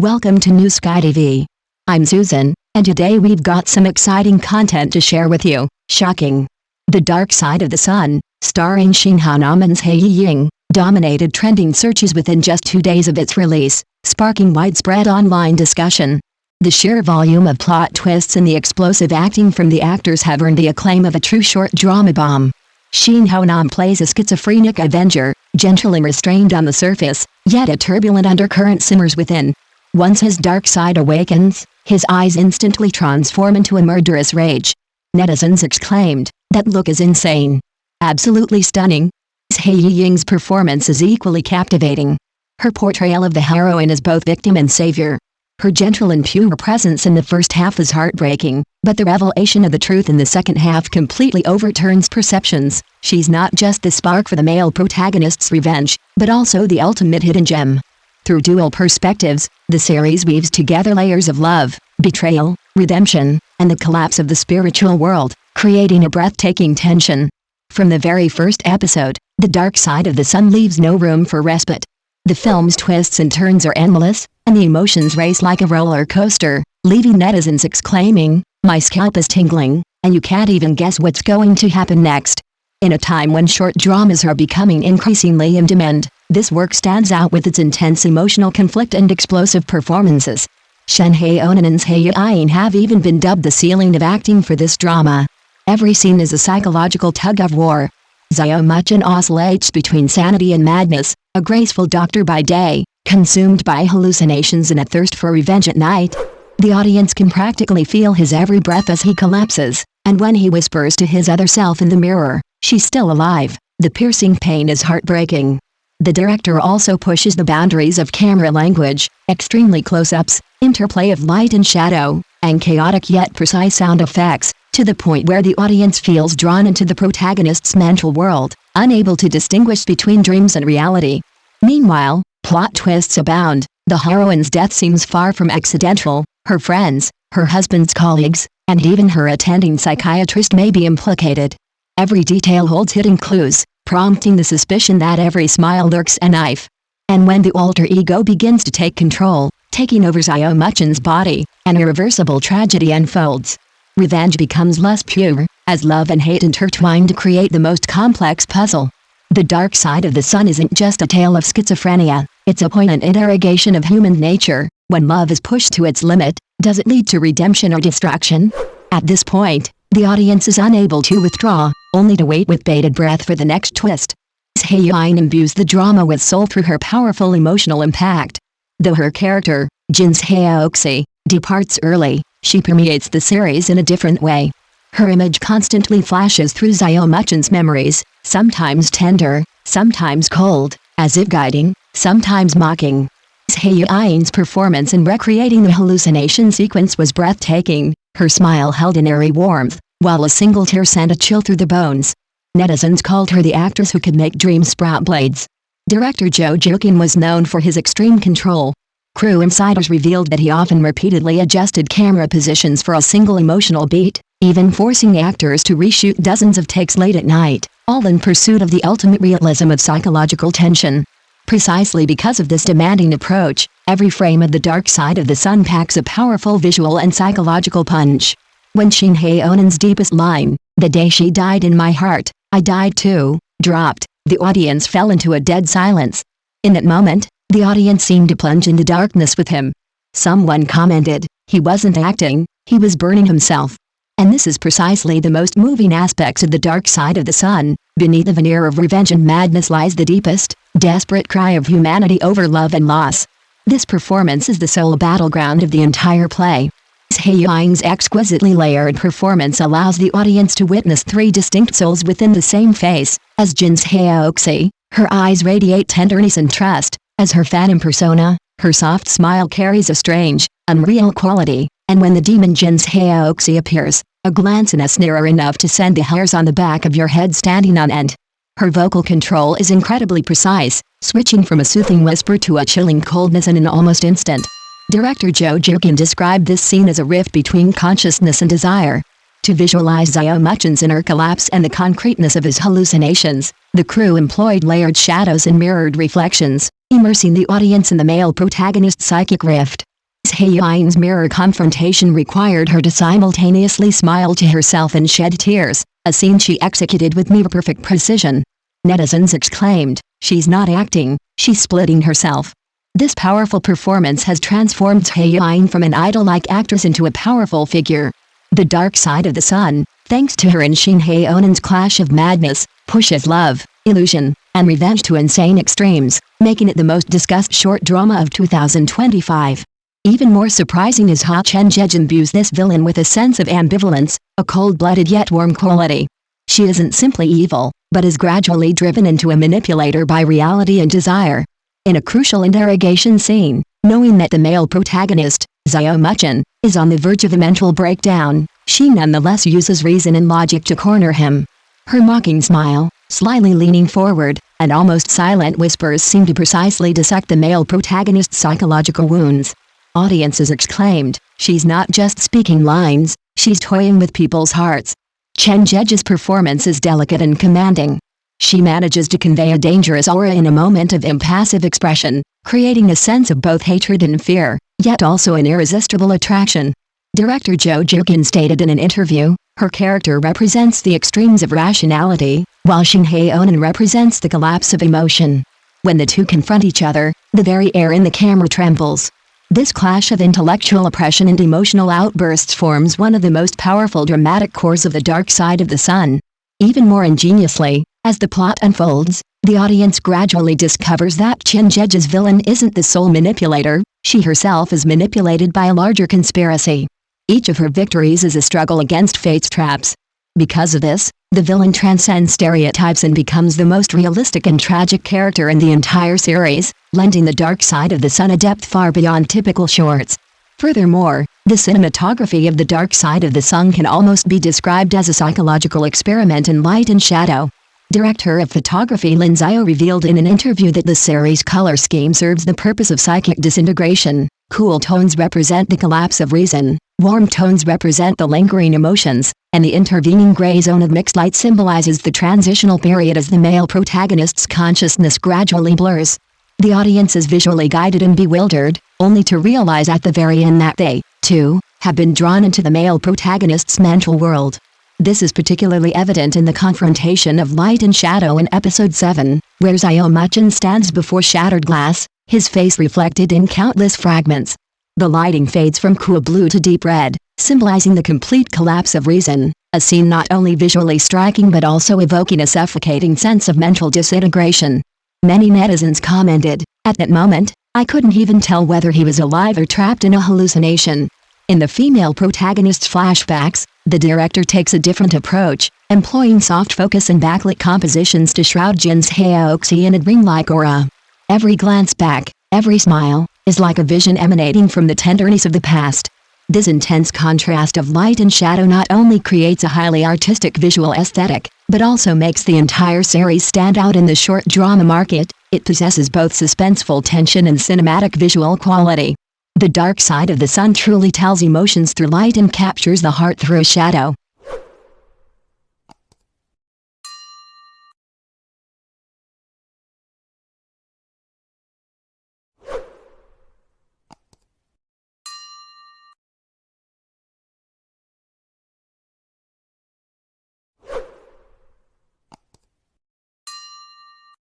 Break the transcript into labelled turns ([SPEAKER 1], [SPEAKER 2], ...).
[SPEAKER 1] Welcome to New Sky TV. I'm Susan, and today we've got some exciting content to share with you. Shocking! The Dark Side of the Sun, starring Shen Haonan's Yiying, dominated trending searches within just 2 days of its release, sparking widespread online discussion. The sheer volume of plot twists and the explosive acting from the actors have earned the acclaim of a true short drama bomb. Shen Haonan plays a schizophrenic avenger, gentle and restrained on the surface, yet a turbulent undercurrent simmers within. Once his dark side awakens, his eyes instantly transform into a murderous rage. Netizens exclaimed, "That look is insane. Absolutely stunning." Yiying's performance is equally captivating. Her portrayal of the heroine is both victim and savior. Her gentle and pure presence in the first half is heartbreaking, but the revelation of the truth in the second half completely overturns perceptions. She's not just the spark for the male protagonist's revenge, but also the ultimate hidden gem. Through dual perspectives, the series weaves together layers of love, betrayal, redemption, and the collapse of the spiritual world, creating a breathtaking tension. From the very first episode, The Dark Side of the Sun leaves no room for respite. The film's twists and turns are endless, and the emotions race like a roller coaster, leaving netizens exclaiming, "My scalp is tingling, and you can't even guess what's going to happen next." In a time when short dramas are becoming increasingly in demand, this work stands out with its intense emotional conflict and explosive performances. Shen Haonan's Yiying have even been dubbed the ceiling of acting for this drama. Every scene is a psychological tug-of-war. Zhai oscillates between sanity and madness, a graceful doctor by day, consumed by hallucinations and a thirst for revenge at night. The audience can practically feel his every breath as he collapses, and when he whispers to his other self in the mirror, "She's still alive," the piercing pain is heartbreaking. The director also pushes the boundaries of camera language, extremely close-ups, interplay of light and shadow, and chaotic yet precise sound effects, to the point where the audience feels drawn into the protagonist's mental world, unable to distinguish between dreams and reality. Meanwhile, plot twists abound. The heroine's death seems far from accidental. Her friends, her husband's colleagues, and even her attending psychiatrist may be implicated. Every detail holds hidden clues, prompting the suspicion that every smile lurks a knife. And when the alter ego begins to take control, taking over Haonan's body, an irreversible tragedy unfolds. Revenge becomes less pure, as love and hate intertwine to create the most complex puzzle. The Dark Side of the Sun isn't just a tale of schizophrenia, it's a poignant interrogation of human nature. When love is pushed to its limit, does it lead to redemption or destruction? At this point, the audience is unable to withdraw, only to wait with bated breath for the next twist. Yiying imbues the drama with soul through her powerful emotional impact. Though her character, Zhai, departs early, she permeates the series in a different way. Her image constantly flashes through Haonan's memories, sometimes tender, sometimes cold, as if guiding, sometimes mocking. Yiying's performance in recreating the hallucination sequence was breathtaking, her smile held an airy warmth, while a single tear sent a chill through the bones. Netizens called her the actress who could make dreams sprout blades. Director Zhai was known for his extreme control. Crew insiders revealed that he often repeatedly adjusted camera positions for a single emotional beat, even forcing actors to reshoot dozens of takes late at night, all in pursuit of the ultimate realism of psychological tension. Precisely because of this demanding approach, every frame of The Dark Side of the Sun packs a powerful visual and psychological punch. When Shen Haonan's deepest line, "The day she died in my heart, I died too," dropped, the audience fell into a dead silence. In that moment, the audience seemed to plunge into darkness with him. Someone commented, "He wasn't acting, he was burning himself." And this is precisely the most moving aspects of The Dark Side of the Sun. Beneath the veneer of revenge and madness lies the deepest, desperate cry of humanity over love and loss. This performance is the sole battleground of the entire play. Yiying's exquisitely layered performance allows the audience to witness three distinct souls within the same face. As Zhai, her eyes radiate tenderness and trust. As her phantom persona, her soft smile carries a strange, unreal quality, and when the demon Zhai appears, a glance and a sneer are enough to send the hairs on the back of your head standing on end. Her vocal control is incredibly precise, switching from a soothing whisper to a chilling coldness in an almost instant. Director Zhai described this scene as a rift between consciousness and desire. To visualize Haonan's inner collapse and the concreteness of his hallucinations, the crew employed layered shadows and mirrored reflections, immersing the audience in the male protagonist's psychic rift. Yiying's mirror confrontation required her to simultaneously smile to herself and shed tears, a scene she executed with near-perfect precision. Netizens exclaimed, "She's not acting, she's splitting herself." This powerful performance has transformed Yiying from an idol-like actress into a powerful figure. The dark side of the sun, thanks to her and Haonan's clash of madness, pushes love, illusion, and revenge to insane extremes, making it the most discussed short drama of 2025. Even more surprising is how Chen Zhai imbues this villain with a sense of ambivalence, a cold-blooded yet warm quality. She isn't simply evil, but is gradually driven into a manipulator by reality and desire. In a crucial interrogation scene, knowing that the male protagonist, Zhai, is on the verge of a mental breakdown, she nonetheless uses reason and logic to corner him. Her mocking smile, slyly leaning forward, and almost silent whispers seem to precisely dissect the male protagonist's psychological wounds. Audiences exclaimed, "She's not just speaking lines, she's toying with people's hearts." Chen Zhai's performance is delicate and commanding. She manages to convey a dangerous aura in a moment of impassive expression, creating a sense of both hatred and fear, yet also an irresistible attraction. Director Zhou Zhiqin stated in an interview, "Her character represents the extremes of rationality, while Haonan represents the collapse of emotion. When the two confront each other, the very air in the camera trembles." This clash of intellectual oppression and emotional outbursts forms one of the most powerful dramatic cores of the dark side of the sun. Even more ingeniously, as the plot unfolds, the audience gradually discovers that Chen Zhai's villain isn't the sole manipulator, she herself is manipulated by a larger conspiracy. Each of her victories is a struggle against fate's traps. Because of this, the villain transcends stereotypes and becomes the most realistic and tragic character in the entire series, lending the dark side of the sun a depth far beyond typical shorts. Furthermore, the cinematography of the dark side of the sun can almost be described as a psychological experiment in light and shadow. Director of photography Zhai revealed in an interview that the series' color scheme serves the purpose of psychic disintegration. Cool tones represent the collapse of reason, warm tones represent the lingering emotions, and the intervening gray zone of mixed light symbolizes the transitional period as the male protagonist's consciousness gradually blurs. The audience is visually guided and bewildered, only to realize at the very end that they, too, have been drawn into the male protagonist's mental world. This is particularly evident in the confrontation of light and shadow in Episode 7, where Zhai stands before shattered glass, his face reflected in countless fragments. The lighting fades from cool blue to deep red, symbolizing the complete collapse of reason, a scene not only visually striking but also evoking a suffocating sense of mental disintegration. Many netizens commented, "At that moment, I couldn't even tell whether he was alive or trapped in a hallucination." In the female protagonist's flashbacks, the director takes a different approach, employing soft focus and backlit compositions to shroud Jin's Haoxi in a dreamlike aura. Every glance back, every smile, is like a vision emanating from the tenderness of the past. This intense contrast of light and shadow not only creates a highly artistic visual aesthetic, but also makes the entire series stand out in the short drama market. It possesses both suspenseful tension and cinematic visual quality. The dark side of the sun truly tells emotions through light and captures the heart through a shadow.